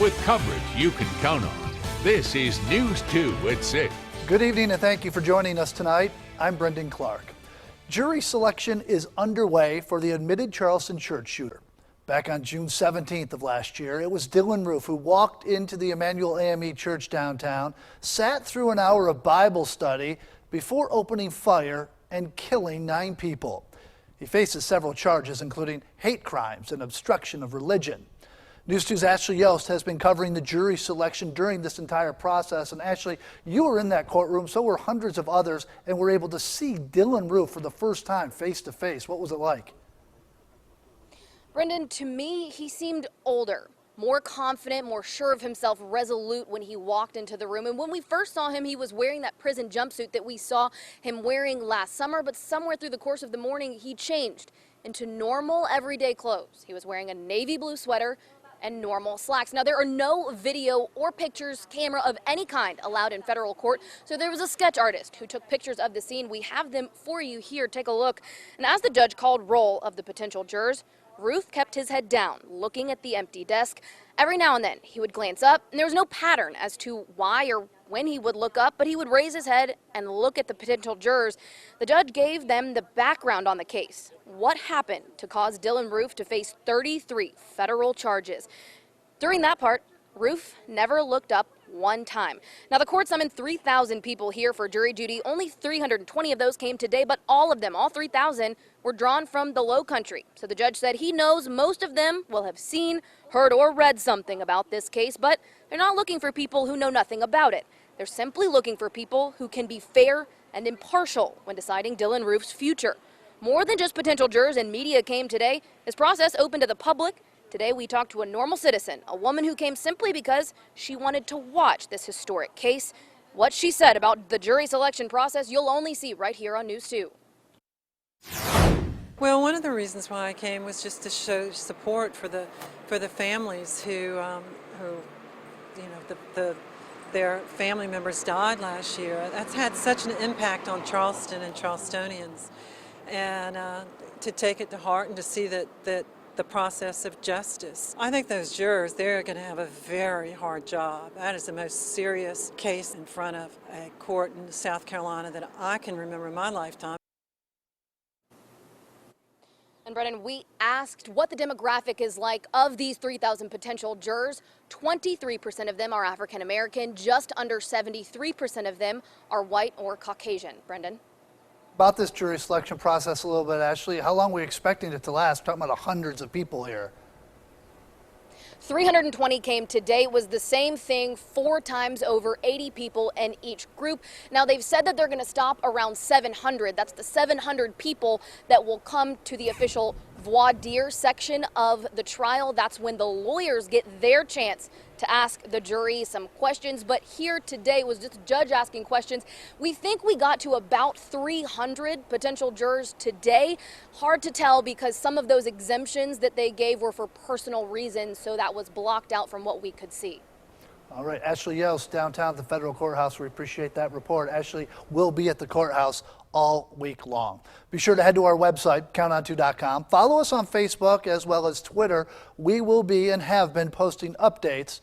with coverage you can count on. This is News 2 at 6. Good evening and thank you for joining us tonight. I'm Brendan Clark. Jury selection is underway for the admitted Charleston church shooter. Back on June 17th of last year, it was Dylan Roof who walked into the Emmanuel AME Church downtown, sat through an hour of Bible study before opening fire and killing 9 people. He faces several charges, including hate crimes and obstruction of religion. News 2's Ashley Yost has been covering the jury selection during this entire process. And Ashley, you were in that courtroom, so were hundreds of others, and were able to see Dylan Roof for the first time face to face. What was it like? Brendan, to me, he seemed older, more confident, more sure of himself, resolute when he walked into the room. And when we first saw him, he was wearing that prison jumpsuit that we saw him wearing last summer. But somewhere through the course of the morning, he changed into normal, everyday clothes. He was wearing a navy blue sweater and normal slacks. Now, there are no video or pictures, camera of any kind allowed in federal court. So there was a sketch artist who took pictures of the scene. We have them for you here. Take a look. And as the judge called roll of the potential jurors, Roof kept his head down, looking at the empty desk. Every now and then, he would glance up, and there was no pattern as to why or when he would look up, but he would raise his head and look at the potential jurors. The judge gave them the background on the case. What happened to cause Dylan Roof to face 33 federal charges? During that part, Roof never looked up one time. Now, the court summoned 3,000 people here for jury duty. Only 320 of those came today, but all of them, all 3,000, were drawn from the Low Country. So the judge said he knows most of them will have seen, heard, or read something about this case, but they're not looking for people who know nothing about it. They're simply looking for people who can be fair and impartial when deciding Dylan Roof's future. More than just potential jurors and media came today. This process open to the public. Today we talked to a normal citizen, a woman who came simply because she wanted to watch this historic case. What she said about the jury selection process you'll only see right here on News 2. Well, one of the reasons why I came was just to show support for the families who their family members died last year. That's had such an impact on Charleston and Charlestonians, and to take it to heart and to see that the process of justice. I think those jurors, they're going to have a very hard job. That is the most serious case in front of a court in South Carolina that I can remember in my lifetime. And Brennan, we asked what the demographic is like of these 3,000 potential jurors. 23% of them are African American. Just under 73% of them are white or Caucasian. Brendan? About this jury selection process a little bit, Ashley. How long are we expecting it to last? We're talking about hundreds of people here. 320 came today. It was the same thing 4 times over, 80 people in each group. Now, they've said that they're going to stop around 700. That's the 700 people that will come to the official voir dire section of the trial. That's when the lawyers get their chance to ask the jury some questions. But here today was just a judge asking questions. We think we got to about 300 potential jurors today. Hard to tell because some of those exemptions that they gave were for personal reasons, so that was blocked out from what we could see. All right, Ashley Yost, downtown at the federal courthouse. We appreciate that report. Ashley will be at the courthouse all week long. Be sure to head to our website, counton2.com. Follow us on Facebook as well as Twitter. We will be and have been posting updates